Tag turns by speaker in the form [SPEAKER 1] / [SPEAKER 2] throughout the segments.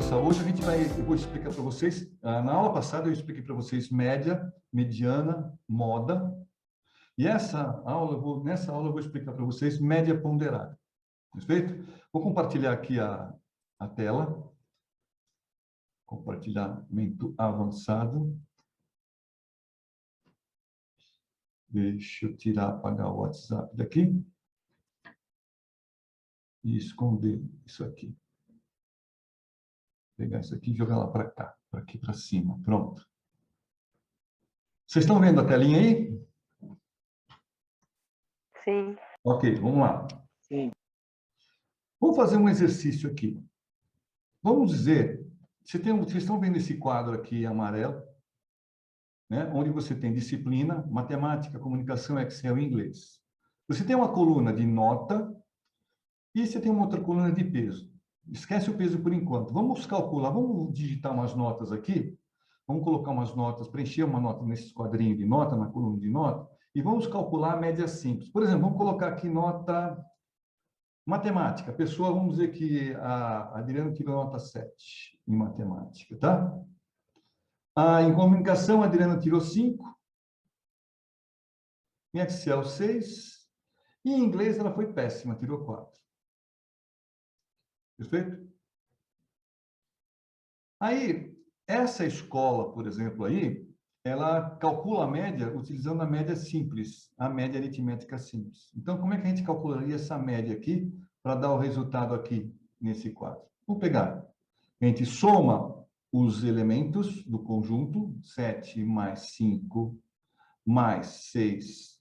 [SPEAKER 1] pessoal, hoje eu vou explicar para vocês, na aula passada eu expliquei para vocês média, mediana, moda, e nessa aula eu vou explicar para vocês média ponderada, perfeito? Vou compartilhar aqui a tela, compartilhamento avançado. Deixa eu apagar o WhatsApp daqui e esconder isso aqui. Pegar isso aqui e jogar lá para cá, para aqui para cima. Pronto. Vocês estão vendo a telinha aí?
[SPEAKER 2] Sim.
[SPEAKER 1] Ok, vamos lá.
[SPEAKER 2] Sim.
[SPEAKER 1] Vamos fazer um exercício aqui. Vamos dizer, vocês estão vendo esse quadro aqui amarelo, né? Onde você tem disciplina, matemática, comunicação, Excel e inglês. Você tem uma coluna de nota e você tem uma outra coluna de peso. Esquece o peso por enquanto. Vamos calcular, vamos digitar umas notas aqui. Vamos colocar umas notas, preencher uma nota nesses quadrinhos de nota, na coluna de nota, e vamos calcular a média simples. Por exemplo, vamos colocar aqui nota matemática. A pessoa, vamos dizer que a Adriana tirou nota 7 em matemática, tá? Em comunicação, a Adriana tirou 5. Em Excel, 6. E em inglês, ela foi péssima, tirou 4. Perfeito? Aí, essa escola, por exemplo, aí, ela calcula a média utilizando a média simples, a média aritmética simples. Então, como é que a gente calcularia essa média aqui para dar o resultado aqui nesse quadro? Vamos pegar. A gente soma os elementos do conjunto, 7 mais 5 mais 6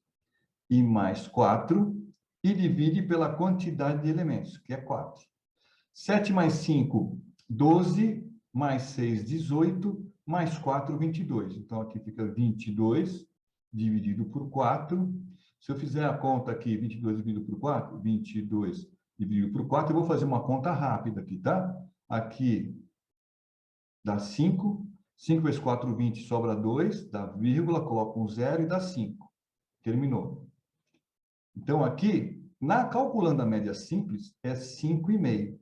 [SPEAKER 1] e mais 4, e divide pela quantidade de elementos, que é 4. 7 mais 5, 12, mais 6, 18, mais 4, 22. Então, aqui fica 22 dividido por 4. Se eu fizer a conta aqui, 22 dividido por 4, 22 dividido por 4, eu vou fazer uma conta rápida aqui, tá? Aqui dá 5. 5 vezes 4, 20, sobra 2, dá vírgula, coloca um 0 e dá 5. Terminou. Então, aqui, calculando a média simples, é 5,5.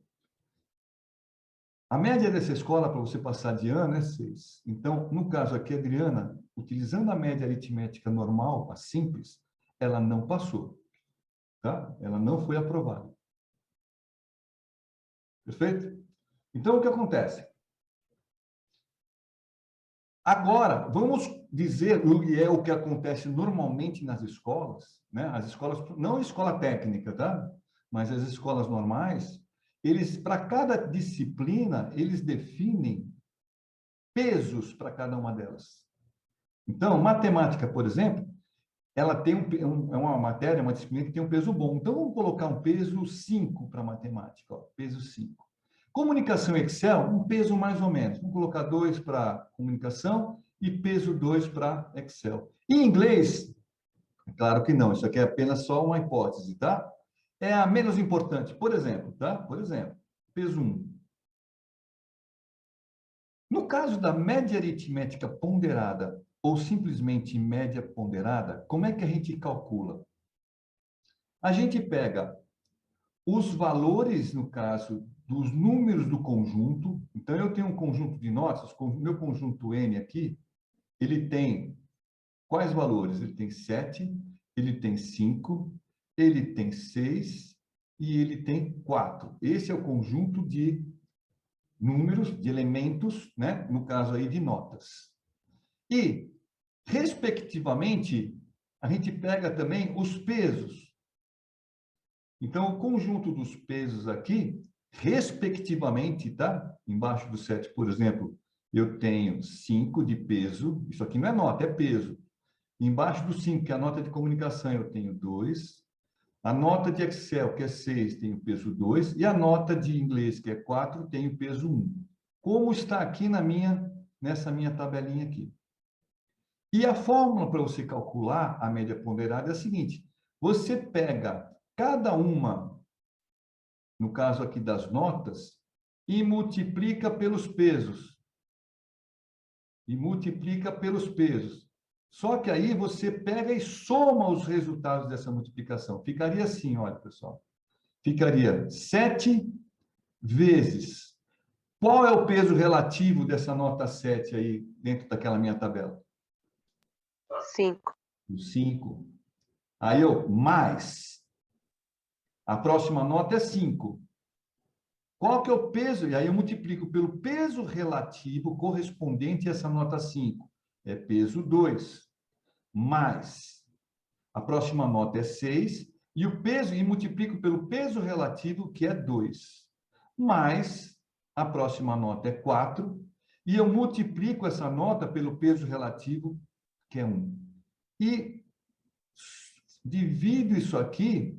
[SPEAKER 1] A média dessa escola, para você passar de ano, é 6. Então, no caso aqui, a Adriana, utilizando a média aritmética normal, a simples, ela não passou. Tá? Ela não foi aprovada. Perfeito? Então, o que acontece? Agora, vamos dizer, e é o que acontece normalmente nas escolas, né? As escolas, não a escola técnica, tá? Mas as escolas normais, eles, para cada disciplina, eles definem pesos para cada uma delas. Então, matemática, por exemplo, ela tem é uma matéria, uma disciplina que tem um peso bom. Então, vamos colocar um peso 5 para matemática, ó, peso 5. Comunicação Excel, um peso mais ou menos. Vamos colocar 2 para comunicação e peso 2 para Excel. E inglês, claro que não, isso aqui é apenas só uma hipótese, tá? É a menos importante, por exemplo, tá? Por exemplo, peso 1. No caso da média aritmética ponderada ou simplesmente média ponderada, como é que a gente calcula? A gente pega os valores, no caso, dos números do conjunto. Então, eu tenho um conjunto de notas, meu conjunto N aqui, ele tem quais valores? Ele tem 7, ele tem 5, ele tem 6 e ele tem 4. Esse é o conjunto de números, de elementos, né? No caso aí de notas. E, respectivamente, a gente pega também os pesos. Então, o conjunto dos pesos aqui, respectivamente, tá? Embaixo do 7, por exemplo, eu tenho 5 de peso. Isso aqui não é nota, é peso. Embaixo do 5, que é a nota de comunicação, eu tenho 2. A nota de Excel, que é 6, tem o peso 2. E a nota de inglês, que é 4, tem o peso 1. Como está aqui nessa minha tabelinha aqui. E a fórmula para você calcular a média ponderada é a seguinte. Você pega cada uma, no caso aqui das notas, e multiplica pelos pesos. E multiplica pelos pesos. Só que aí você pega e soma os resultados dessa multiplicação. Ficaria assim, olha, pessoal. Ficaria 7 vezes. Qual é o peso relativo dessa nota 7 aí, dentro daquela minha tabela?
[SPEAKER 2] 5.
[SPEAKER 1] O 5. Aí eu, mais. A próxima nota é 5. Qual que é o peso? E aí eu multiplico pelo peso relativo correspondente a essa nota 5. É peso 2. Mais. A próxima nota é 6. E o peso, e multiplico pelo peso relativo, que é 2. Mais. A próxima nota é 4. E eu multiplico essa nota pelo peso relativo, que é 1. E divido isso aqui,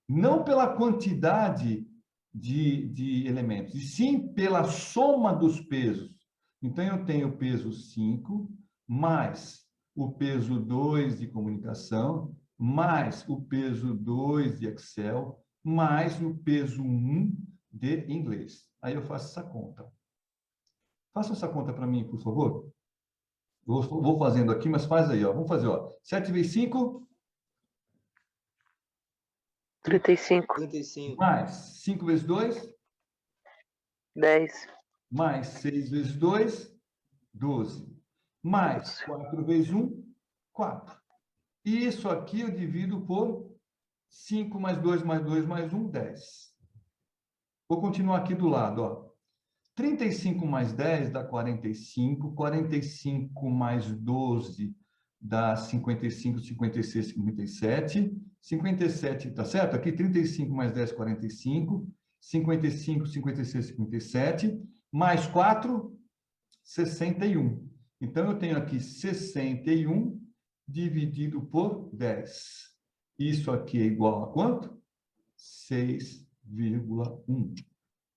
[SPEAKER 1] não pela quantidade de elementos, e sim pela soma dos pesos. Então, eu tenho o peso 5, mais o peso 2 de comunicação, mais o peso 2 de Excel, mais o peso 1 de inglês. Aí eu faço essa conta. Faça essa conta para mim, por favor. Eu vou fazendo aqui, mas faz aí, ó. Vamos fazer, ó. 7 vezes 5...
[SPEAKER 2] 35.
[SPEAKER 3] 35.
[SPEAKER 1] Mais 5 vezes 2...
[SPEAKER 2] 10.
[SPEAKER 1] Mais 6 vezes 2, 12. Mais 4 vezes 1, 4. E isso aqui eu divido por 5 mais 2 mais 2 mais 1, 10. Vou continuar aqui do lado, ó. 35 mais 10 dá 45. 45 mais 12 dá 55, 56, 57. 57, tá certo? Aqui 35 mais 10, 45. 55, 56, 57. Mais 4, 61. Então, eu tenho aqui 61 dividido por 10. Isso aqui é igual a quanto? 6,1.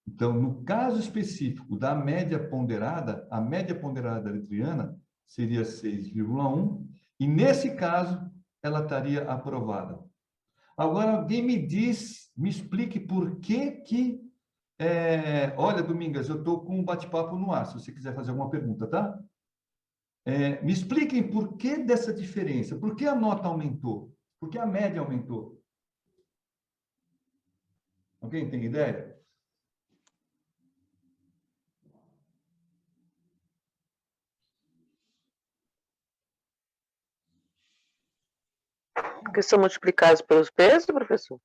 [SPEAKER 1] Então, no caso específico da média ponderada, a média ponderada da Adriana seria 6,1, e nesse caso, ela estaria aprovada. Agora, alguém me explique por que olha, Domingas, eu estou com um bate-papo no ar, se você quiser fazer alguma pergunta, tá? Me expliquem por que dessa diferença, por que a nota aumentou, por que a média aumentou. Alguém tem ideia?
[SPEAKER 2] Porque são multiplicados pelos pesos, professor?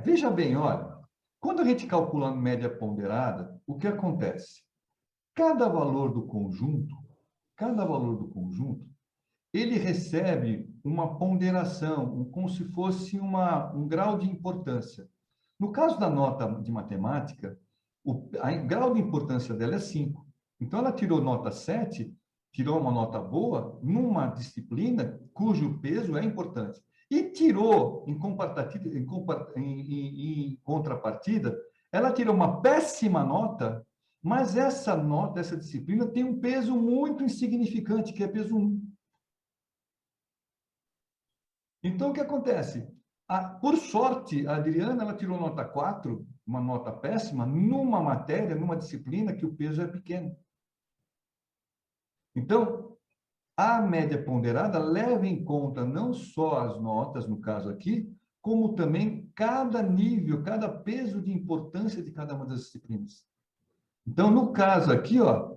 [SPEAKER 1] Veja bem, olha, quando a gente calcula a média ponderada, o que acontece? Cada valor do conjunto, ele recebe uma ponderação, como se fosse um grau de importância. No caso da nota de matemática, o grau de importância dela é 5. Então, ela tirou nota 7, tirou uma nota boa numa disciplina cujo peso é importante. E tirou, em contrapartida, ela tirou uma péssima nota, mas essa nota, essa disciplina, tem um peso muito insignificante, que é peso 1. Então, o que acontece? Por sorte, a Adriana ela tirou nota 4, uma nota péssima, numa matéria, numa disciplina que o peso é pequeno. Então, a média ponderada leva em conta não só as notas, no caso aqui, como também cada nível, cada peso de importância de cada uma das disciplinas. Então, no caso aqui, ó,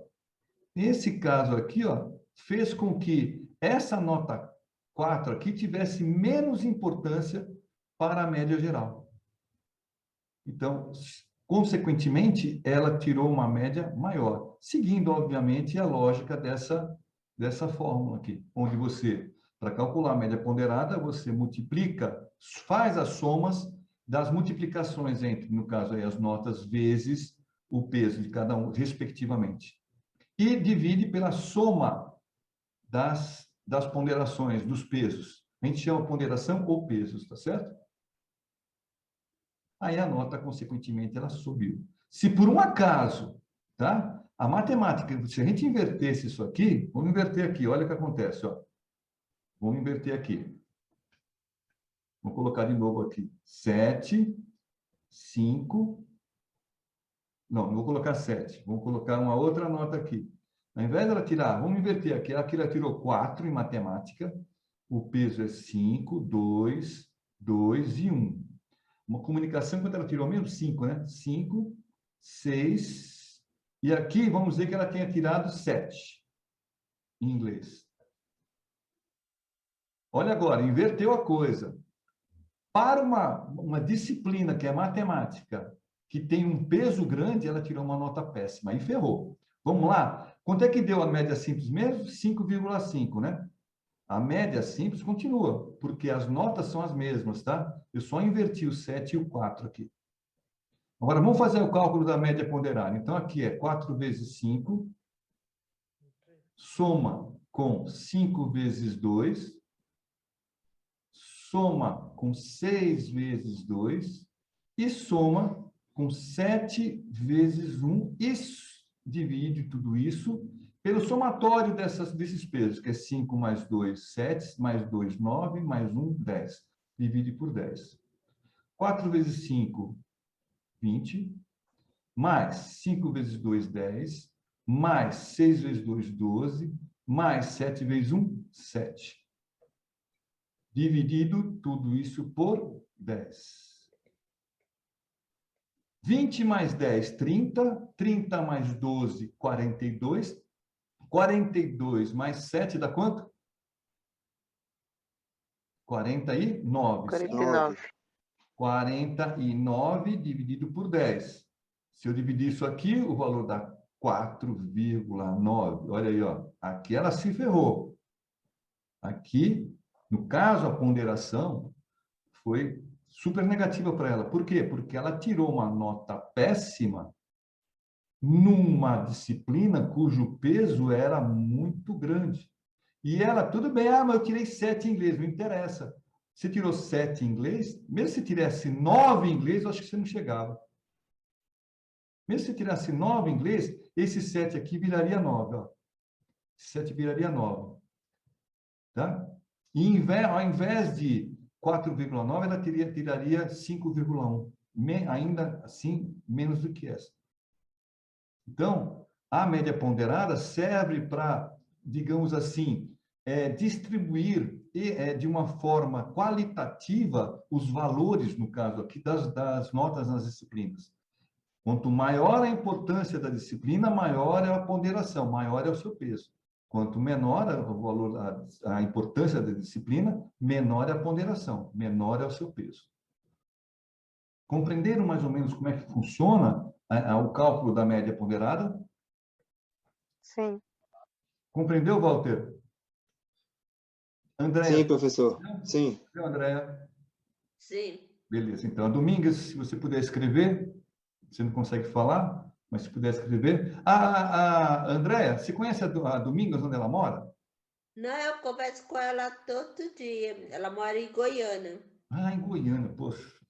[SPEAKER 1] esse caso aqui, ó, fez com que essa nota 4 aqui tivesse menos importância para a média geral. Então, consequentemente, ela tirou uma média maior, seguindo, obviamente, a lógica dessa fórmula aqui, onde você, para calcular a média ponderada, você multiplica, faz as somas das multiplicações entre, no caso aí, as notas vezes o peso de cada um, respectivamente. E divide pela soma das ponderações, dos pesos. A gente chama ponderação ou pesos, tá certo? Aí a nota, consequentemente, ela subiu. Se por um acaso, tá? A matemática, se a gente invertesse isso aqui, vamos inverter aqui, olha o que acontece, ó. Vamos inverter aqui. Vou colocar de novo aqui. 7, 5. Não vou colocar 7. Vamos colocar uma outra nota aqui. Ao invés dela tirar, vamos inverter aqui. Aqui ela tirou 4 em matemática. O peso é 5, 2, 2 e 1. Uma comunicação, quanto ela tirou mesmo? 5, né? 5, 6, E aqui, vamos dizer que ela tenha tirado 7 em inglês. Olha agora, inverteu a coisa. Para uma disciplina que é matemática, que tem um peso grande, ela tirou uma nota péssima. Aí ferrou. Vamos lá? Quanto é que deu a média simples mesmo? 5,5, né? A média simples continua, porque as notas são as mesmas, tá? Eu só inverti o 7 e o 4 aqui. Agora, vamos fazer o cálculo da média ponderada. Então, aqui é 4 vezes 5, soma com 5 vezes 2, soma com 6 vezes 2 e soma com 7 vezes 1 e divide tudo isso pelo somatório desses pesos, que é 5 mais 2, 7, mais 2, 9, mais 1, 10. Divide por 10. 4 vezes 5, 20, mais 5 vezes 2, 10, mais 6 vezes 2, 12, mais 7 vezes 1, 7. Dividido tudo isso por 10. 20 mais 10, 30. 30 mais 12, 42. 42 mais 7 dá quanto? 49.
[SPEAKER 2] 49.
[SPEAKER 1] 49 dividido por 10. Se eu dividir isso aqui, o valor dá 4,9. Olha aí, ó. Aqui ela se ferrou. Aqui, no caso, a ponderação foi super negativa para ela. Por quê? Porque ela tirou uma nota péssima numa disciplina cujo peso era muito grande. E ela, tudo bem, mas eu tirei 7 em inglês, não interessa. Você tirou 7 em inglês, mesmo se tivesse 9 em inglês, eu acho que você não chegava. Mesmo se tirasse 9 em inglês, esse 7 aqui viraria 9. Ó. 7 viraria 9. Tá? E ao invés de 4,9, ela tiraria 5,1. Ainda assim, menos do que essa. Então, a média ponderada serve para, digamos assim, distribuir de uma forma qualitativa os valores, no caso aqui, das notas nas disciplinas. Quanto maior a importância da disciplina, maior é a ponderação, maior é o seu peso. Quanto menor o valor, a importância da disciplina, menor é a ponderação, menor é o seu peso. Compreenderam mais ou menos como é que funciona o cálculo da média ponderada?
[SPEAKER 2] Sim.
[SPEAKER 1] Compreendeu, Walter? Andréia?
[SPEAKER 3] Sim, professor. Sim.
[SPEAKER 1] Andréia?
[SPEAKER 4] Sim.
[SPEAKER 1] Beleza. Então, a Domingas, se você puder escrever, você não consegue falar, mas se puder escrever. A Andréia, você conhece a Domingas, onde ela mora?
[SPEAKER 4] Não, eu converso com ela todo dia. Ela mora em Goiânia.
[SPEAKER 1] Ah, em Goiânia, poxa.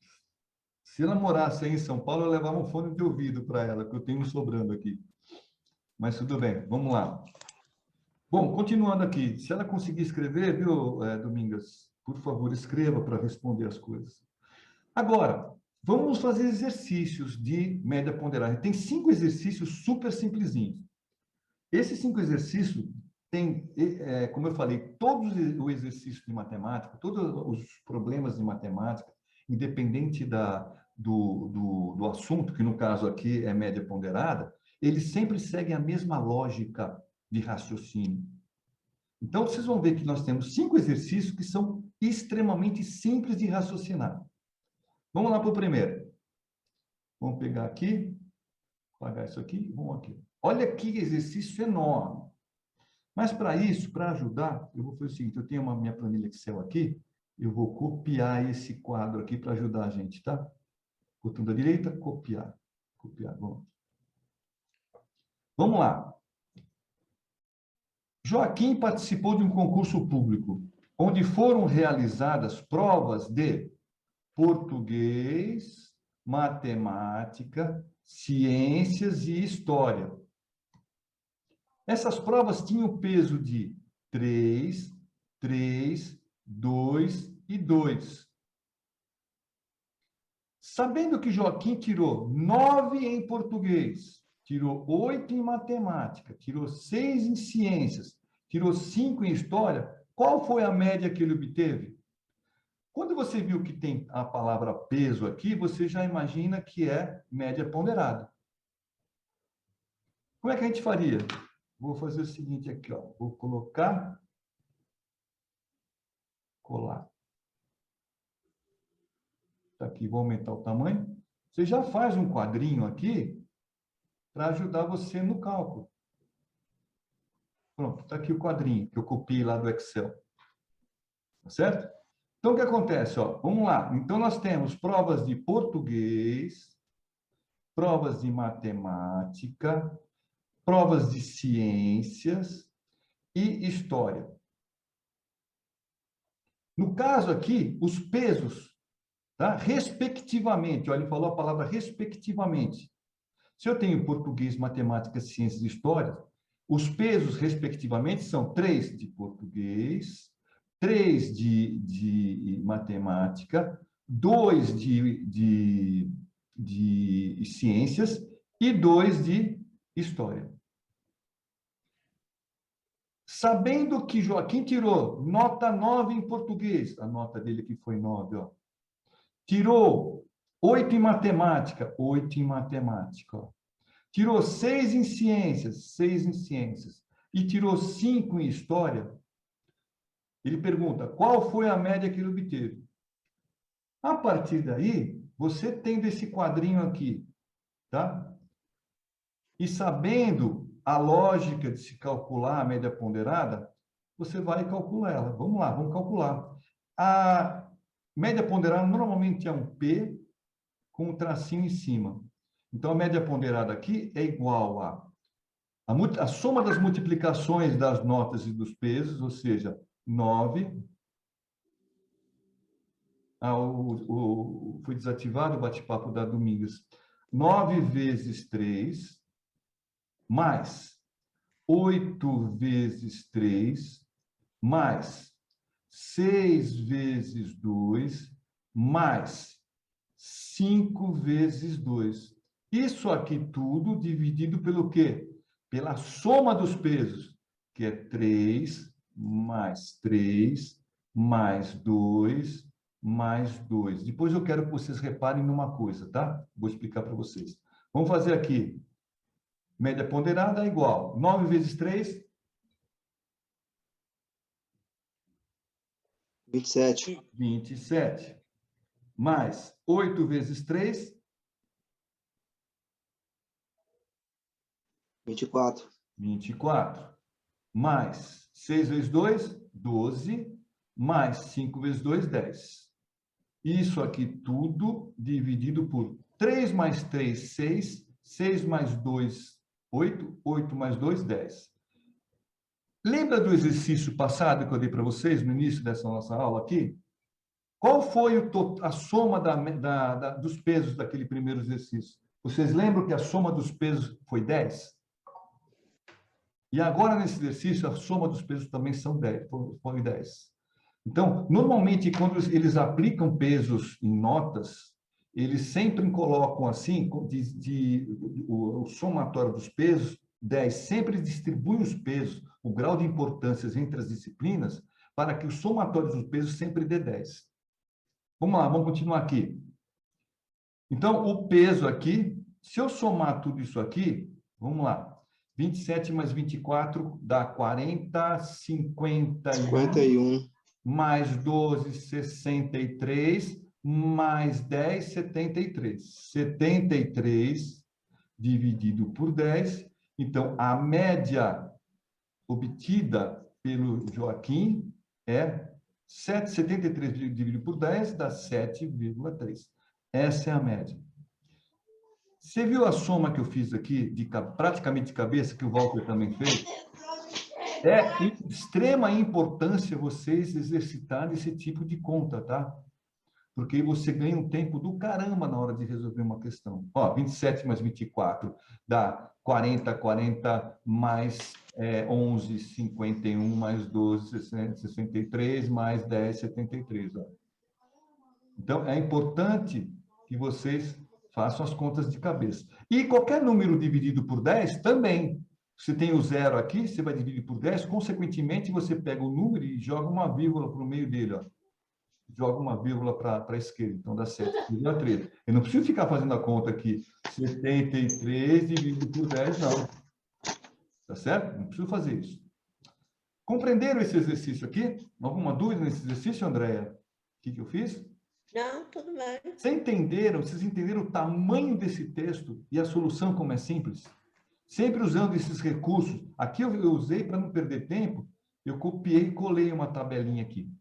[SPEAKER 1] Se ela morasse aí em São Paulo, eu levava um fone de ouvido para ela, que eu tenho um sobrando aqui. Mas tudo bem, vamos lá. Bom, continuando aqui, se ela conseguir escrever, viu, Domingas, por favor, escreva para responder as coisas. Agora, vamos fazer exercícios de média ponderada. Tem 5 exercícios super simplesinhos. Esses 5 exercícios têm, como eu falei, todos os exercícios de matemática, todos os problemas de matemática, independente do assunto, que no caso aqui é média ponderada, eles sempre seguem a mesma lógica de raciocínio. Então, vocês vão ver que nós temos 5 exercícios que são extremamente simples de raciocinar. Vamos lá para o primeiro. Vamos pegar aqui, apagar isso aqui, vamos aqui. Olha que exercício enorme. Mas para isso, para ajudar, eu vou fazer o seguinte, eu tenho uma minha planilha Excel aqui, eu vou copiar esse quadro aqui para ajudar a gente, tá? Botão da direita, copiar. Copiar, vamos. Vamos lá. Joaquim participou de um concurso público, onde foram realizadas provas de português, matemática, ciências e história. Essas provas tinham peso de 3, 3, 2 e 2. Sabendo que Joaquim tirou 9 em português, tirou 8 em matemática, tirou 6 em ciências, tirou 5 em história, qual foi a média que ele obteve? Quando você viu que tem a palavra peso aqui, você já imagina que é média ponderada. Como é que a gente faria? Vou fazer o seguinte aqui, ó. Vou colocar, colar. Tá aqui, vou aumentar o tamanho. Você já faz um quadrinho aqui para ajudar você no cálculo. Pronto, está aqui o quadrinho que eu copiei lá do Excel. Tá certo? Então, o que acontece? Ó, vamos lá. Então, nós temos provas de português, provas de matemática, provas de ciências e história. No caso aqui, os pesos, tá? Respectivamente, olha, ele falou a palavra respectivamente. Se eu tenho português, matemática, ciências e história, os pesos, respectivamente, são 3 de português, 3 de matemática, 2 de ciências e 2 de história. Sabendo que Joaquim tirou nota 9 em português, a nota dele aqui foi 9, ó. Tirou 8 em matemática, 8 em matemática, ó. Tirou 6 em ciências, 6 em ciências, e tirou 5 em história, ele pergunta, qual foi a média que ele obteve? A partir daí, você tendo esse quadrinho aqui, tá? E sabendo a lógica de se calcular a média ponderada, você vai calcular ela. Vamos lá, vamos calcular. A média ponderada normalmente é um P com um tracinho em cima. Então, a média ponderada aqui é igual a soma das multiplicações das notas e dos pesos, ou seja, 9. Foi desativado o bate-papo da Domingas. 9 vezes 3, mais 8 vezes 3, mais 6 vezes 2, mais 5 vezes 2. Isso aqui tudo dividido pelo quê? Pela soma dos pesos, que é 3, mais 3, mais 2, mais 2. Depois eu quero que vocês reparem numa coisa, tá? Vou explicar para vocês. Vamos fazer aqui. Média ponderada é igual. 9 vezes 3?
[SPEAKER 3] 27.
[SPEAKER 1] 27. Mais 8 vezes 3?
[SPEAKER 3] 24.
[SPEAKER 1] 24. Mais 6 vezes 2? 12. Mais 5 vezes 2? 10. Isso aqui tudo dividido por 3 mais 3, 6. 6 mais 2, 8. 8 mais 2, 10. Lembra do exercício passado que eu dei para vocês no início dessa nossa aula aqui? Qual foi a soma dos pesos daquele primeiro exercício? Vocês lembram que a soma dos pesos foi 10? E agora, nesse exercício, a soma dos pesos também são 10, foi 10. Então, normalmente, quando eles aplicam pesos em notas, eles sempre colocam assim, o somatório dos pesos, 10. Sempre distribuem os pesos, o grau de importância entre as disciplinas, para que o somatório dos pesos sempre dê 10. Vamos lá, vamos continuar aqui. Então, o peso aqui, se eu somar tudo isso aqui, vamos lá. 27 mais 24 dá 40, 51. Mais 12, 63, mais 10, 73. 73 dividido por 10. Então, a média obtida pelo Joaquim é 73 dividido por 10 dá 7,3. Essa é a média. Você viu a soma que eu fiz aqui, praticamente de cabeça, que o Walter também fez? É de extrema importância vocês exercitarem esse tipo de conta, tá? Porque você ganha um tempo do caramba na hora de resolver uma questão. Ó, 27 mais 24 dá 40, 40 mais 11, 51, mais 12, 63, mais 10, 73. Ó. Então, é importante que vocês façam as contas de cabeça. E qualquer número dividido por 10 também. Você tem o zero aqui, você vai dividir por 10, consequentemente, você pega o número e joga uma vírgula para o meio dele, ó. Joga uma vírgula para a esquerda, então dá 7,3. Eu não preciso ficar fazendo a conta aqui, 73 dividido por 10, não. Tá certo? Não preciso fazer isso. Compreenderam esse exercício aqui? Alguma dúvida nesse exercício, Andréia? O que eu fiz?
[SPEAKER 4] Não, tudo bem.
[SPEAKER 1] Vocês entenderam o tamanho desse texto e a solução como é simples? Sempre usando esses recursos. Aqui eu usei para não perder tempo, eu copiei e colei uma tabelinha aqui.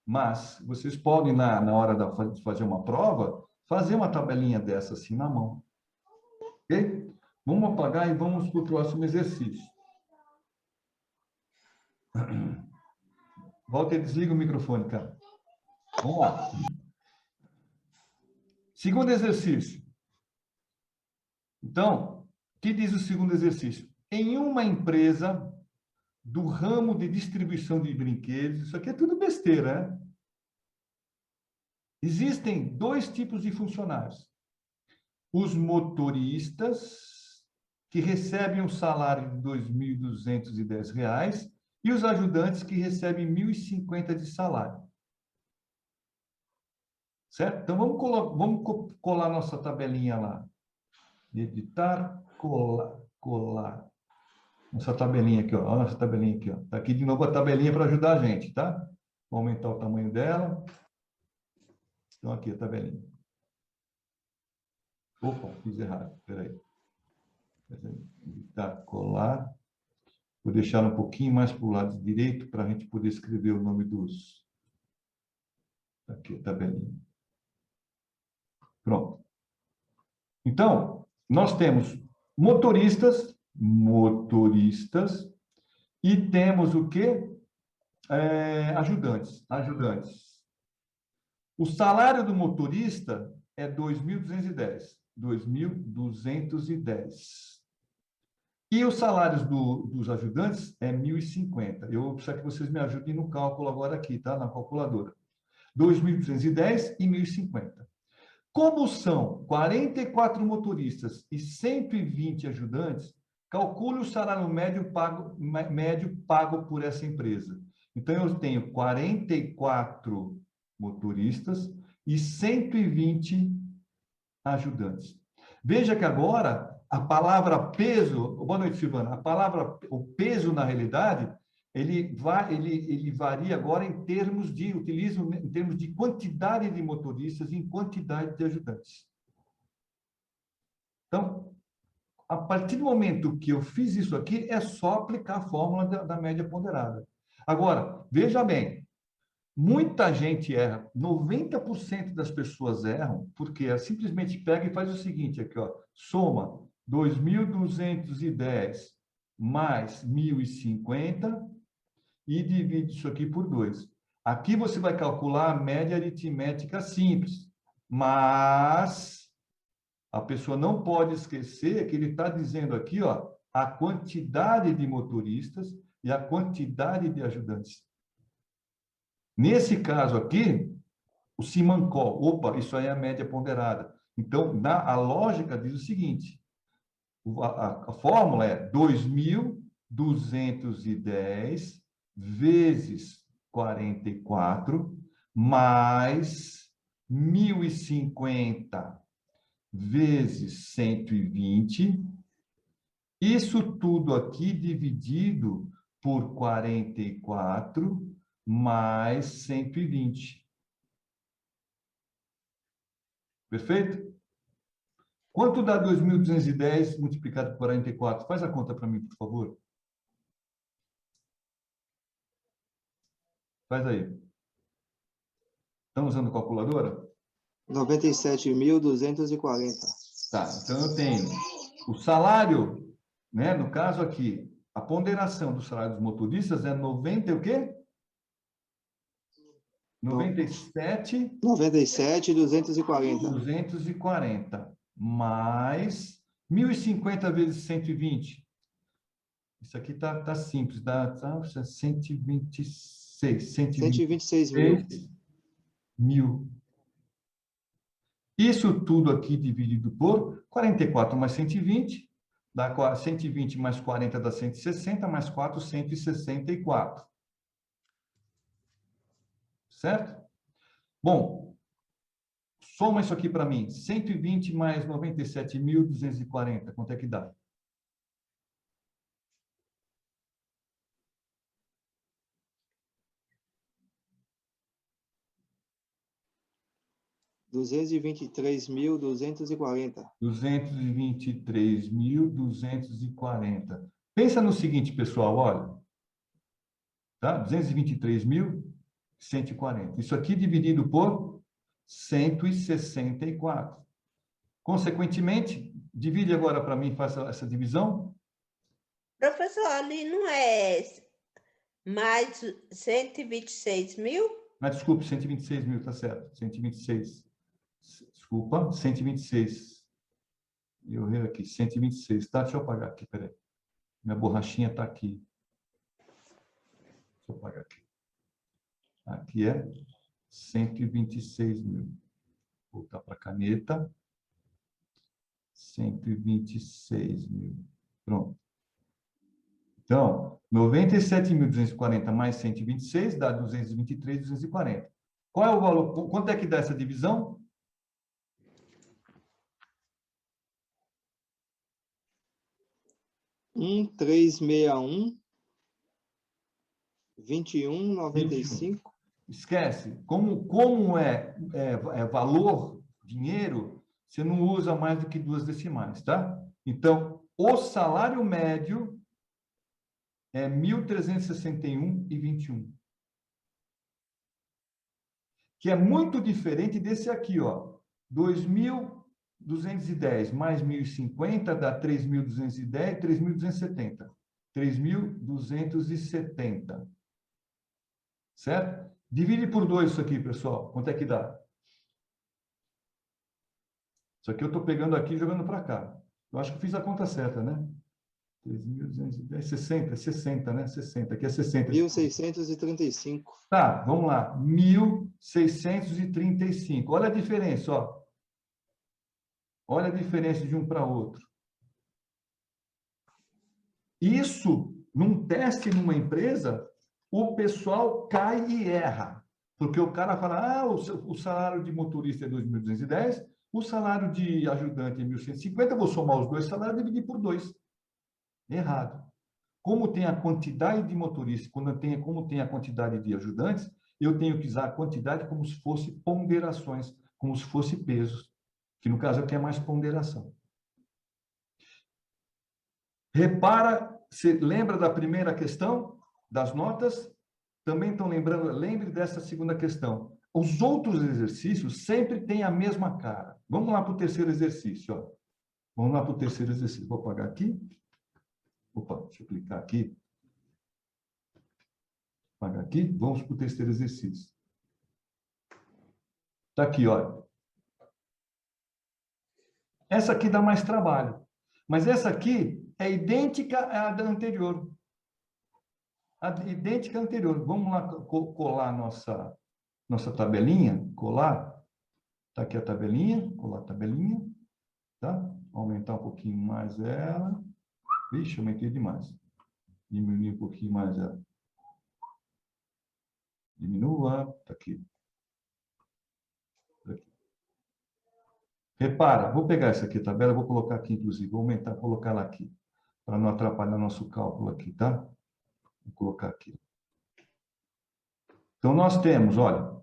[SPEAKER 1] Mas vocês podem, na hora de fazer uma prova, fazer uma tabelinha dessa assim na mão. Ok? Vamos apagar e vamos para o próximo exercício. Volta e desliga o microfone, cara. Vamos lá. Segundo exercício. Então, o que diz o segundo exercício? Em uma empresa do ramo de distribuição de brinquedos, isso aqui é tudo besteira, né? Existem dois tipos de funcionários. Os motoristas, que recebem um salário de R$ 2.210, e os ajudantes, que recebem R$ 1.050 de salário. Certo? Então, vamos colar nossa tabelinha lá. Editar, colar. Nossa tabelinha aqui, ó. Olha nossa tabelinha aqui, ó. Tá aqui de novo a tabelinha para ajudar a gente, tá? Vou aumentar o tamanho dela. Então, aqui a tabelinha. Opa, fiz errado. Espera aí. Editar, colar. Vou deixar um pouquinho mais para o lado direito para a gente poder escrever o nome dos... Aqui, a tabelinha. Pronto. Então, nós temos motoristas, e temos o quê? Ajudantes. O salário do motorista é 2.210. 2.210. E os salários dos ajudantes é 1.050. Eu vou precisar que vocês me ajudem no cálculo agora aqui, tá? Na calculadora. 2.210 e 1.050. Como são 44 motoristas e 120 ajudantes, calcule o salário médio pago por essa empresa. Então, eu tenho 44 motoristas e 120 ajudantes. Veja que agora a palavra peso, boa noite, Silvana, o peso, na realidade, ele varia agora em termos de quantidade de motoristas e em quantidade de ajudantes. Então, a partir do momento que eu fiz isso aqui, é só aplicar a fórmula da média ponderada. Agora, veja bem, muita gente erra, 90% das pessoas erram, porque ela simplesmente pega e faz o seguinte, aqui, ó, soma 2.210 mais 1.050 e divide isso aqui por 2. Aqui você vai calcular a média aritmética simples, mas a pessoa não pode esquecer que ele está dizendo aqui, ó, a quantidade de motoristas e a quantidade de ajudantes. Nesse caso aqui, o Simancol, opa, isso aí é a média ponderada. Então, a lógica diz o seguinte, a fórmula é 2.210 vezes 44 mais 1.050 vezes 120. Isso tudo aqui dividido por 44 mais 120. Perfeito? Quanto dá 2.210 multiplicado por 44? Faz a conta para mim, por favor. Faz aí. Estão usando calculadora?
[SPEAKER 3] 97.240.
[SPEAKER 1] Tá, então eu tenho o salário, né? No caso aqui, a ponderação do salário dos motoristas é 90 o quê?
[SPEAKER 3] 97.240.
[SPEAKER 1] 240 mais 1.050 vezes 120. Isso aqui tá simples, dá 126.
[SPEAKER 3] 126 mil.
[SPEAKER 1] Mil. Isso tudo aqui dividido por 44 mais 120, dá 120 mais 40 dá 160, mais 4, 164. Certo? Bom, soma isso aqui para mim. 120 mais 97.240, quanto é que dá?
[SPEAKER 3] 223.240.
[SPEAKER 1] 223.240. Pensa no seguinte, pessoal, olha. Tá? 223.140. Isso aqui dividido por 164. Consequentemente, divide agora para mim, faça essa divisão.
[SPEAKER 4] Professor, ali não é mais 126 mil?
[SPEAKER 1] Mas, desculpe, 126 mil, tá certo. 126. Desculpa, 126. Eu errei aqui, 126. Tá? Deixa eu apagar aqui, peraí. Minha borrachinha está aqui. Deixa eu apagar aqui. Aqui é 126 mil. Vou voltar para a caneta. 126 mil. Pronto. Então, 97.240 mais 126 dá 223.240. Qual é o valor? Quanto é que dá essa divisão?
[SPEAKER 3] Um 361 21,95.
[SPEAKER 1] Esquece. Como é valor, dinheiro, você não usa mais do que 2 decimais, tá? Então, o salário médio é 1.361,21. Que é muito diferente desse aqui, ó. 2.210 mais 1.050 dá 3.210, 3.270. 3.270. Certo? Divide por 2 isso aqui, pessoal. Quanto é que dá? Isso aqui eu estou pegando aqui e jogando para cá. Eu acho que eu fiz a conta certa, né? 3.210, 60, né? 60, aqui é 60.
[SPEAKER 3] 1.635.
[SPEAKER 1] Tá, vamos lá. 1.635. Olha a diferença, ó. Olha a diferença de um para outro. Isso, num teste numa empresa, o pessoal cai e erra. Porque o cara fala, o salário de motorista é 2.210, o salário de ajudante é 1.150, eu vou somar os dois salários e dividir por 2. Errado. Como tem a quantidade de motoristas, como tem a quantidade de ajudantes, eu tenho que usar a quantidade como se fosse ponderações, como se fosse pesos, que no caso aqui é mais ponderação. Repara, você lembra da primeira questão, das notas? Também estão lembrando, lembre dessa segunda questão. Os outros exercícios sempre têm a mesma cara. Vamos lá para o terceiro exercício. Ó. Vamos lá para o terceiro exercício. Vou apagar aqui. Opa, deixa eu clicar aqui. Apagar aqui. Vamos para o terceiro exercício. Está aqui, olha. Essa aqui dá mais trabalho. Mas essa aqui é idêntica à da anterior. A idêntica à anterior. Vamos lá colar nossa tabelinha. Colar. Está aqui a tabelinha. Colar a tabelinha. Tá? Aumentar um pouquinho mais ela. Vixe, aumentei demais. Diminuir um pouquinho mais ela. Diminua. Está aqui. Repara, vou pegar essa aqui, tabela, vou colocar aqui, inclusive, vou aumentar, colocar ela aqui, para não atrapalhar nosso cálculo aqui, tá? Vou colocar aqui. Então, nós temos, olha,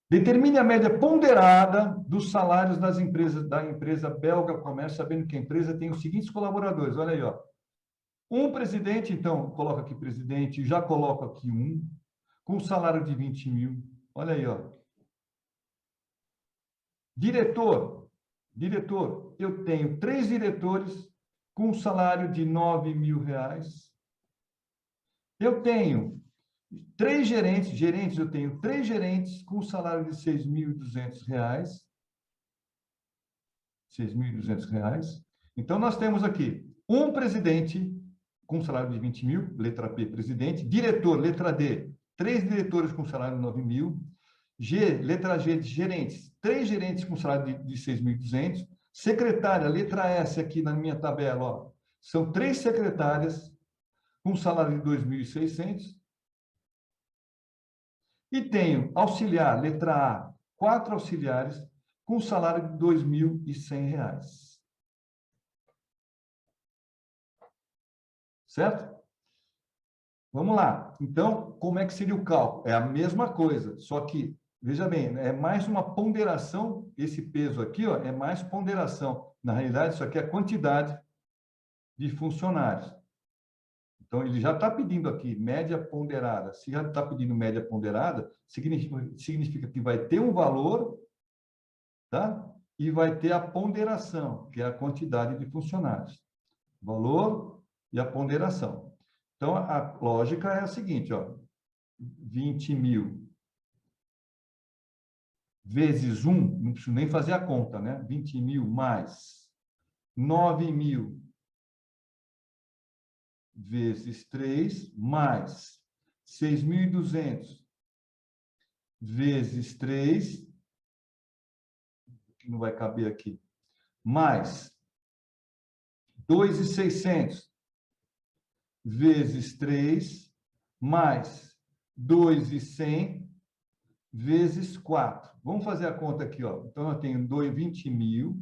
[SPEAKER 1] determine a média ponderada dos salários das empresas, da empresa Belga Comércio, sabendo que a empresa tem os seguintes colaboradores, olha aí, ó. Um presidente, então, coloca aqui presidente, já coloco aqui um, com salário de 20 mil, olha aí, ó. Diretor, eu tenho 3 diretores com um salário de R$9.000. Eu tenho 3 gerentes, eu tenho 3 gerentes com um salário de R$6.200. R$6.200. Então, nós temos aqui um presidente com um salário de 20 mil, letra P, presidente. Diretor, letra D, 3 diretores com salário de 9 mil. Letra G, de gerentes, 3 gerentes com salário de 6.200. Secretária, letra S aqui na minha tabela, ó, são 3 secretárias com salário de 2.600. E tenho auxiliar, letra A, 4 auxiliares com salário de R$2.100. Certo? Vamos lá. Então, como é que seria o cálculo? É a mesma coisa, só que Veja bem, é mais uma ponderação, esse peso aqui, ó, é mais ponderação. Na realidade, isso aqui é a quantidade de funcionários. Então, ele já está pedindo aqui média ponderada. Se já está pedindo média ponderada, significa que vai ter um valor, tá? E vai ter a ponderação, que é a quantidade de funcionários. Valor e a ponderação. Então, a lógica é a seguinte, ó, 20.000 vezes 1, não preciso nem fazer a conta, né? 20.000 mais 9.000 vezes 3, mais 6.200 vezes 3, que não vai caber aqui, mais 2.600 vezes 3, mais 2.100 vezes 4. Vamos fazer a conta aqui, ó. Então, eu tenho 20.000,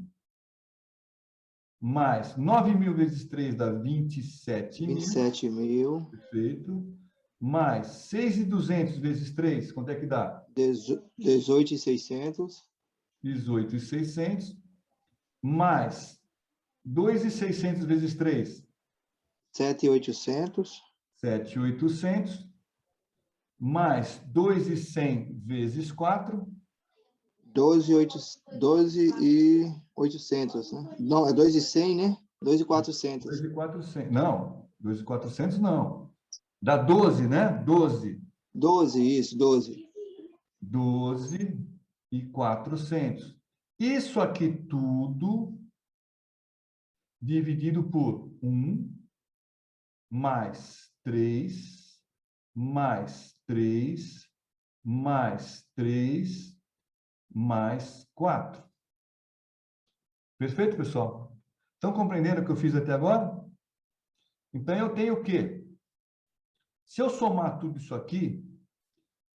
[SPEAKER 1] mais 9.000 vezes 3 dá 27.000.
[SPEAKER 3] 27.000.
[SPEAKER 1] Perfeito. Mais 6.200 vezes 3, quanto é que dá?
[SPEAKER 3] 18.600.
[SPEAKER 1] 18.600. Mais 2.600 vezes 3?
[SPEAKER 3] 7.800.
[SPEAKER 1] 7.800. Mais 2.100 vezes 4?
[SPEAKER 3] 12.800, né? Não, é 2.100, né? 2.400.
[SPEAKER 1] 2.400. Não, 2.400 não. Dá 12, né? 12.
[SPEAKER 3] 12, isso, 12.
[SPEAKER 1] 12.400. Isso aqui tudo dividido por 1, mais 3, mais 3, mais 3, mais 4. Perfeito, pessoal? Estão compreendendo o que eu fiz até agora? Então, eu tenho o quê? Se eu somar tudo isso aqui,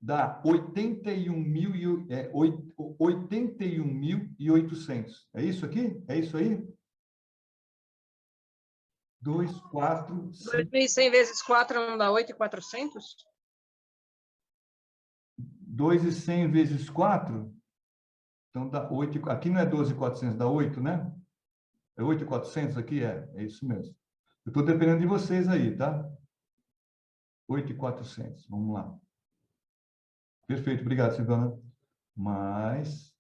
[SPEAKER 1] dá 81.800. É isso aqui? É isso aí? 2, 4, 5.
[SPEAKER 5] 2.100 vezes 4 não dá 8.400?
[SPEAKER 1] 2.100 vezes 4? Então, dá 8. Aqui não é 12.400, dá 8, né? É 8.400 aqui? É isso mesmo. Eu estou dependendo de vocês aí, tá? 8.400. Vamos lá. Perfeito, obrigado, Silvana. Mais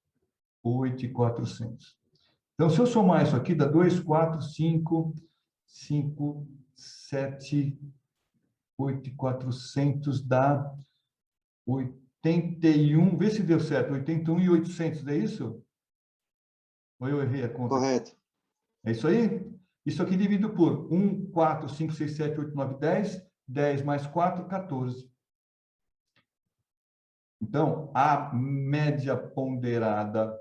[SPEAKER 1] 8.400. Então, se eu somar isso aqui, dá 2, 4, 5, 7, 8.400, dá 81, vê se deu certo, 81.800, é isso? Ou eu errei a conta?
[SPEAKER 3] Correto.
[SPEAKER 1] É isso aí? Isso aqui dividido por 1, 4, 5, 6, 7, 8, 9, 10, 10 mais 4, 14. Então, a média ponderada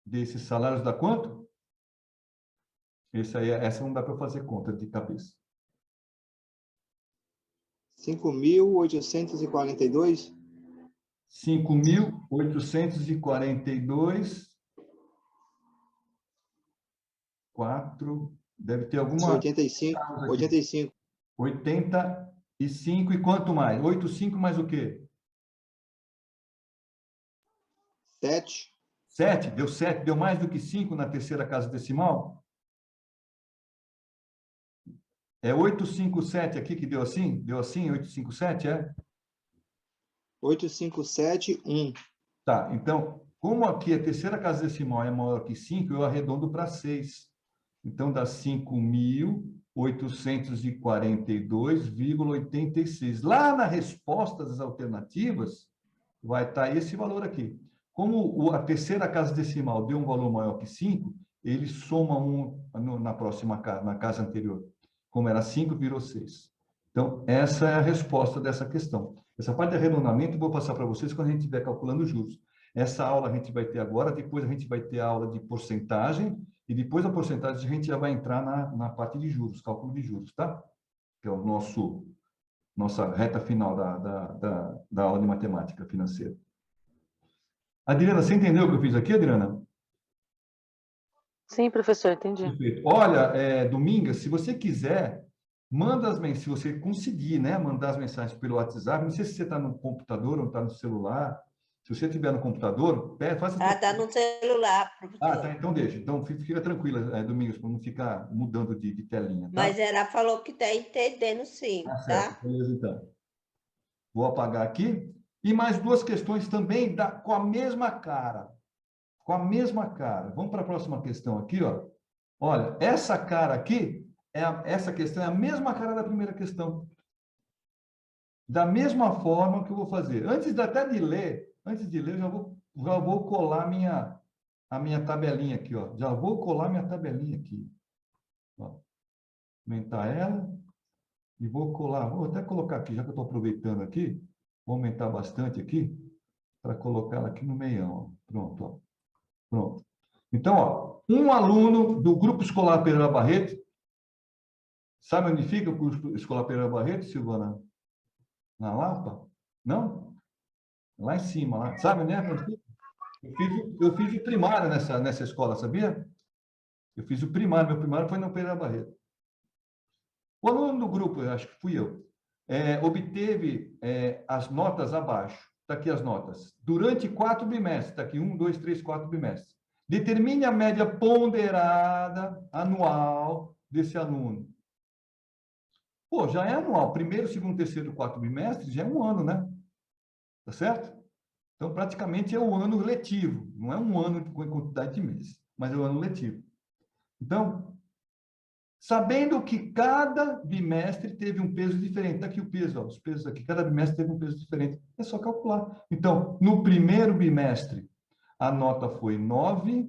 [SPEAKER 1] desses salários dá quanto? Essa não dá para fazer conta de cabeça.
[SPEAKER 3] 5.842.
[SPEAKER 1] 5.842. 4. Deve ter alguma...
[SPEAKER 3] 85. 85.
[SPEAKER 1] 85 e quanto mais? 85 mais o quê?
[SPEAKER 3] 7.
[SPEAKER 1] 7? Deu 7? Deu mais do que 5 na terceira casa decimal? É 857 aqui que deu assim? Deu assim, 857, é?
[SPEAKER 3] 857.1.
[SPEAKER 1] Tá, então, como aqui a terceira casa decimal é maior que 5, eu arredondo para 6. Então, dá 5.842,86. Lá na resposta das alternativas, vai estar esse valor aqui. Como a terceira casa decimal deu um valor maior que 5, ele soma na próxima casa, na casa anterior. Como era 5, virou 6. Então, essa é a resposta dessa questão. Essa parte de arredondamento eu vou passar para vocês quando a gente estiver calculando juros. Essa aula a gente vai ter agora, depois a gente vai ter a aula de porcentagem, e depois da porcentagem a gente já vai entrar na parte de juros, cálculo de juros, tá? Que é o nossa reta final da aula de matemática financeira. Adriana, você entendeu o que eu fiz aqui, Adriana?
[SPEAKER 2] Sim, professor, entendi.
[SPEAKER 1] Perfeito. Olha, Domingas, se você quiser, manda as mensagens, se você conseguir, né, mandar as mensagens pelo WhatsApp, não sei se você está no computador ou está no celular, Se você tiver no computador, faça...
[SPEAKER 4] Ah, tá no celular, professor.
[SPEAKER 1] Ah, tá, então deixa. Então fica tranquila, Domingos, para não ficar mudando de telinha, tá?
[SPEAKER 4] Mas ela falou que está entendendo sim,
[SPEAKER 1] Tá certo,
[SPEAKER 4] tá?
[SPEAKER 1] beleza, então. Vou apagar aqui. E mais duas questões também com a mesma cara. Com a mesma cara. Vamos para a próxima questão aqui, ó. Olha, essa cara aqui, essa questão é a mesma cara da primeira questão. Da mesma forma que eu vou fazer. Antes de ler, já vou colar a minha tabelinha aqui, ó. Já vou colar minha tabelinha aqui. Ó. Aumentar ela e vou colar. Vou até colocar aqui, já que eu estou aproveitando aqui, vou aumentar bastante aqui para colocar ela aqui no meião. Ó. Pronto, ó. Pronto. Então, ó, um aluno do Grupo Escolar Pereira Barreto, sabe onde fica o Grupo Escolar Pereira Barreto, Silvana? Na Lapa? Não? Lá em cima, lá. Sabe, né? Eu fiz o primário nessa escola, sabia? Eu fiz o primário, meu primário foi no Pereira Barreto. O aluno do grupo, eu acho que fui eu, obteve as notas abaixo. Está aqui as notas. Durante 4 bimestres, está aqui 1, 2, 3, 4 bimestres. Determine a média ponderada anual desse aluno. Pô, já é anual. Primeiro, segundo, terceiro, 4 bimestres, já é um ano, né? Tá certo? Então, praticamente é o ano letivo. Não é um ano com quantidade de meses, mas é o ano letivo. Então, sabendo que cada bimestre teve um peso diferente. Está aqui o peso, ó, os pesos aqui. Cada bimestre teve um peso diferente. É só calcular. Então, no primeiro bimestre, a nota foi 9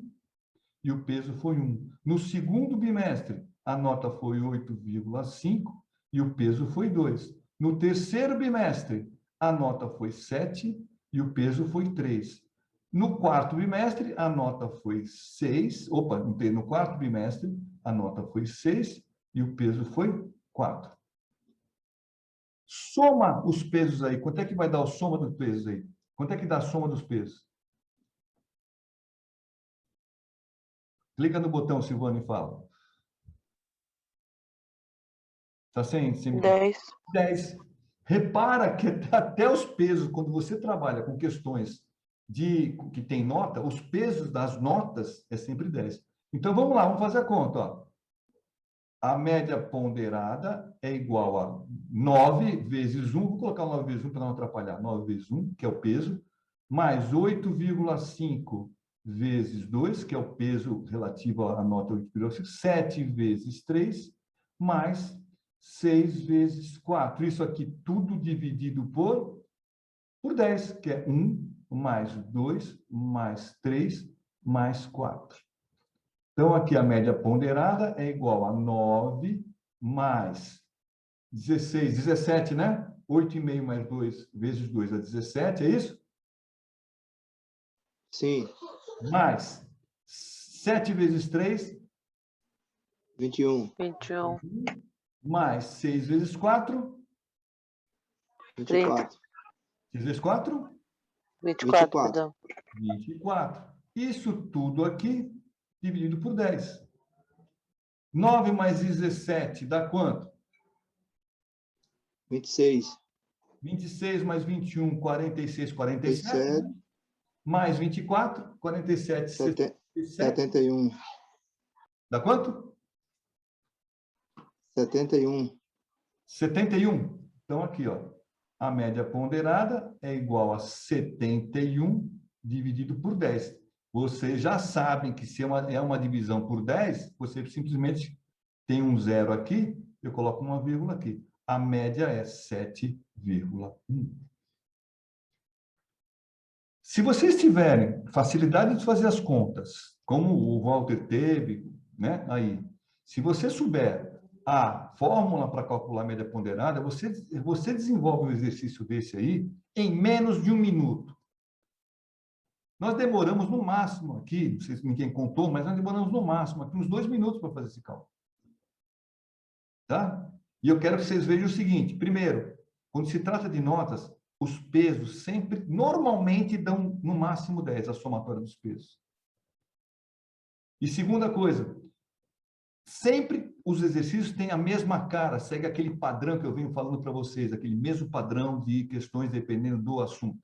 [SPEAKER 1] e o peso foi 1. No segundo bimestre, a nota foi 8,5 e o peso foi 2. No terceiro bimestre, a nota foi 7 e o peso foi 3. No quarto bimestre, a nota foi 6. Opa, no quarto bimestre, a nota foi 6 e o peso foi 4. Soma os pesos aí. Quanto é que vai dar a soma dos pesos aí? Quanto é que dá a soma dos pesos? Clica no botão, Silvana, e fala. Está sem...
[SPEAKER 2] 10.
[SPEAKER 1] 10. Repara que até os pesos, quando você trabalha com questões que tem nota, os pesos das notas é sempre 10. Então, vamos lá, vamos fazer a conta. Ó. A média ponderada é igual a 9 vezes 1, vou colocar 9 vezes 1 para não atrapalhar, 9 vezes 1, que é o peso, mais 8,5 vezes 2, que é o peso relativo à nota 8,5, 7 vezes 3, mais 6 vezes 4. Isso aqui tudo dividido por 10, que é 1 mais 2 mais 3 mais 4. Então, aqui a média ponderada é igual a 9 mais 16, 17, né? 8,5 mais 2 vezes 2 é 17, é isso?
[SPEAKER 3] Sim.
[SPEAKER 1] Mais 7 vezes 3?
[SPEAKER 3] 21.
[SPEAKER 2] 21.
[SPEAKER 1] Mais 6 vezes 4?
[SPEAKER 3] 24.
[SPEAKER 1] 6 vezes 4?
[SPEAKER 2] 24,
[SPEAKER 3] 24.
[SPEAKER 2] perdão.
[SPEAKER 1] 24. Isso tudo aqui dividido por 10. 9 mais 17 dá quanto?
[SPEAKER 3] 26.
[SPEAKER 1] 26 mais 21, 46, 47.
[SPEAKER 3] 47.
[SPEAKER 1] Mais 24, 47, 77.
[SPEAKER 3] 71.
[SPEAKER 1] Dá quanto?
[SPEAKER 3] 71.
[SPEAKER 1] 71. Então, aqui, ó. A média ponderada é igual a 71 dividido por 10. Vocês já sabem que se é uma divisão por 10, você simplesmente tem um zero aqui, eu coloco uma vírgula aqui. A média é 7,1. Se vocês tiverem facilidade de fazer as contas, como o Walter teve, né, aí, se você souber a fórmula para calcular a média ponderada, você desenvolve um exercício desse aí em menos de 1 minuto. Nós demoramos no máximo aqui, não sei se ninguém contou, mas nós demoramos no máximo aqui uns 2 minutos para fazer esse cálculo. Tá? E eu quero que vocês vejam o seguinte: primeiro, quando se trata de notas, os pesos sempre, normalmente, dão no máximo 10, a somatória dos pesos. E segunda coisa, sempre os exercícios têm a mesma cara, segue aquele padrão que eu venho falando para vocês, aquele mesmo padrão de questões dependendo do assunto.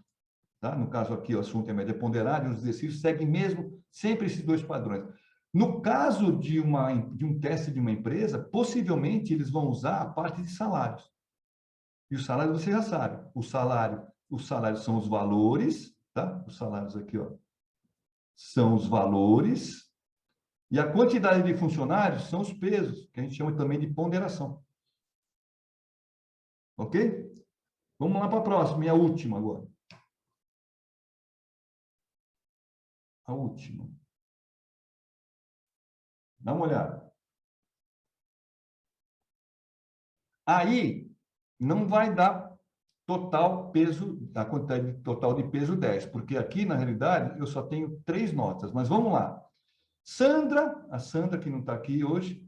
[SPEAKER 1] tá? No caso aqui, o assunto é média ponderada, e os exercícios seguem mesmo sempre esses dois padrões. No caso de um teste de uma empresa, possivelmente eles vão usar a parte de salários. E o salário você já sabe. Os salários são os valores, tá? Os salários aqui, ó, são os valores. E a quantidade de funcionários são os pesos, que a gente chama também de ponderação. Ok? Vamos lá para a próxima, e a última agora. A última. Dá uma olhada. Aí, não vai dar total peso, a quantidade total de peso 10, porque aqui, na realidade, eu só tenho 3 notas. Mas vamos lá. A Sandra, que não está aqui hoje,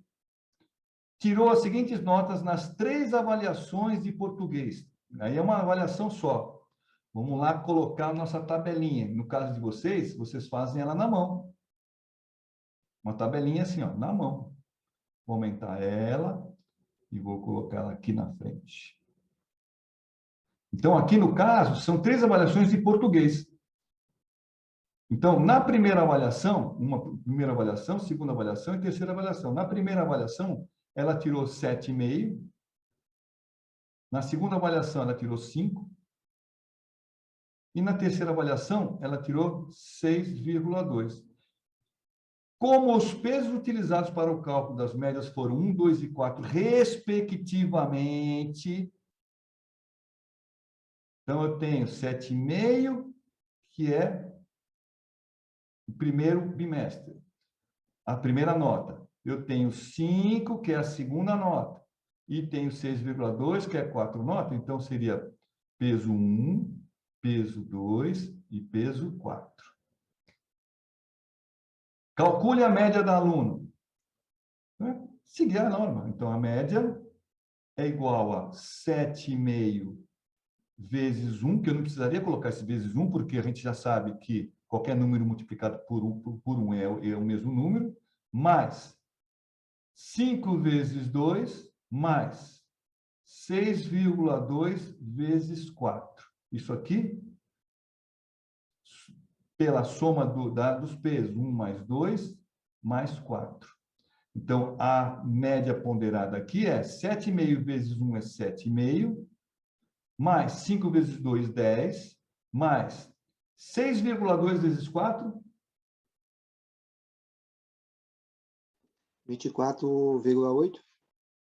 [SPEAKER 1] tirou as seguintes notas nas 3 avaliações de português. Aí é uma avaliação só. Vamos lá colocar a nossa tabelinha. No caso de vocês, vocês fazem ela na mão. Uma tabelinha assim, ó, na mão. Vou aumentar ela e vou colocar ela aqui na frente. Então, aqui no caso, são 3 avaliações de português. Então, na primeira avaliação, uma primeira avaliação, segunda avaliação e terceira avaliação. Na primeira avaliação, ela tirou 7,5. Na segunda avaliação, ela tirou 5. E na terceira avaliação, ela tirou 6,2. Como os pesos utilizados para o cálculo das médias foram 1, 2 e 4, respectivamente, então eu tenho 7,5, que é o primeiro bimestre, a primeira nota. Eu tenho 5, que é a segunda nota. E tenho 6,2, que é 4 notas. Então, seria peso 1, peso 2 e peso 4. Calcule a média da aluna. Seguir a norma. Então, a média é igual a 7,5 vezes 1, que eu não precisaria colocar esse vezes 1, porque a gente já sabe que qualquer número multiplicado por 1 é o mesmo número, mais 5 vezes 2, mais 6,2 vezes 4. Isso aqui, pela soma dos pesos, 1 mais 2, mais 4. Então, a média ponderada aqui é 7,5 vezes 1 é 7,5, mais 5 vezes 2, 10, mais 6,2 vezes 4?
[SPEAKER 3] 24,8.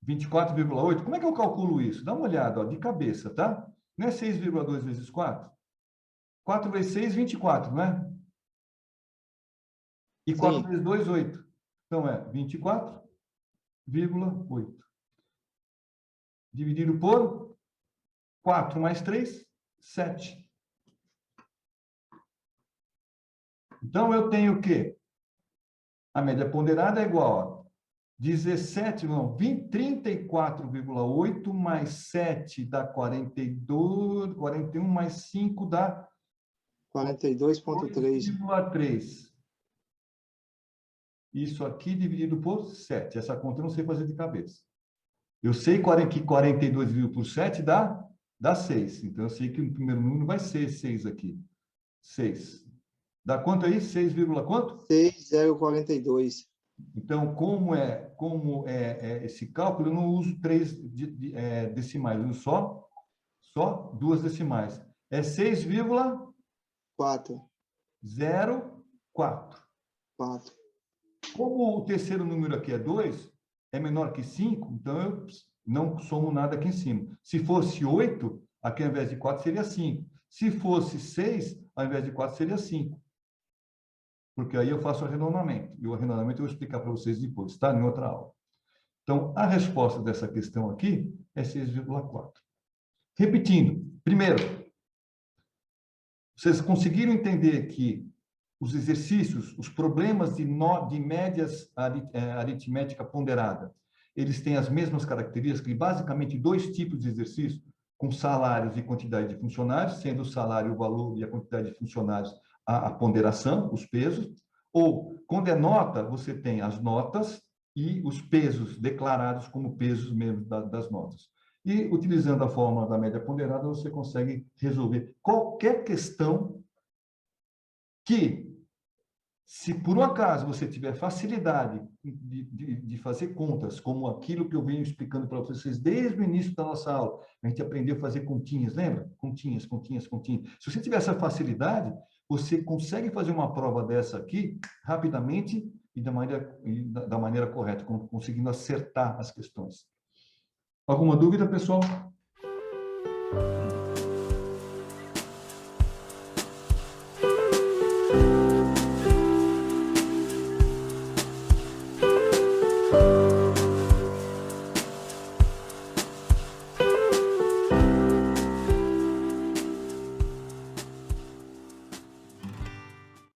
[SPEAKER 1] 24,8. Como é que eu calculo isso? Dá uma olhada, ó, de cabeça, tá? Não é 6,2 vezes 4? 4 vezes 6, 24, não é? E 4
[SPEAKER 3] Sim.
[SPEAKER 1] vezes 2, 8. Então, é 24,8. Dividido por 4 mais 3, 7. Então, eu tenho o quê? A média ponderada é igual a 34,8 mais 7 dá 42, 41 mais 5 dá
[SPEAKER 3] 42,3.
[SPEAKER 1] 2,3. Isso aqui dividido por 7. Essa conta eu não sei fazer de cabeça. Eu sei que 42 dividido por 7 dá 6. Então, eu sei que o primeiro número vai ser 6 aqui. 6. Dá quanto aí? 6, quanto?
[SPEAKER 3] 6,042.
[SPEAKER 1] Então, como é esse cálculo, eu não uso 3 decimais, eu uso só 2 decimais. É 6,04.
[SPEAKER 3] 4.
[SPEAKER 1] Como o terceiro número aqui é 2, é menor que 5, então eu não somo nada aqui em cima. Se fosse 8, aqui ao invés de 4 seria 5. Se fosse 6, ao invés de 4 seria 5. Porque aí eu faço o arredondamento. E o arredondamento eu vou explicar para vocês depois, tá? Em outra aula. Então, a resposta dessa questão aqui é 6,4. Repetindo. Primeiro, vocês conseguiram entender que os exercícios, os problemas de médias aritmética ponderada, eles têm as mesmas características, basicamente 2 tipos de exercício, com salários e quantidade de funcionários, sendo o salário o valor e a quantidade de funcionários a ponderação, os pesos, ou quando é nota, você tem as notas e os pesos declarados como pesos mesmo das notas. E utilizando a fórmula da média ponderada, você consegue resolver qualquer questão que, se por um acaso você tiver facilidade de fazer contas, como aquilo que eu venho explicando para vocês desde o início da nossa aula, a gente aprendeu a fazer continhas, lembra? Continhas, continhas, continhas. Se você tiver essa facilidade, você consegue fazer uma prova dessa aqui rapidamente e da maneira correta, conseguindo acertar as questões. Alguma dúvida, pessoal?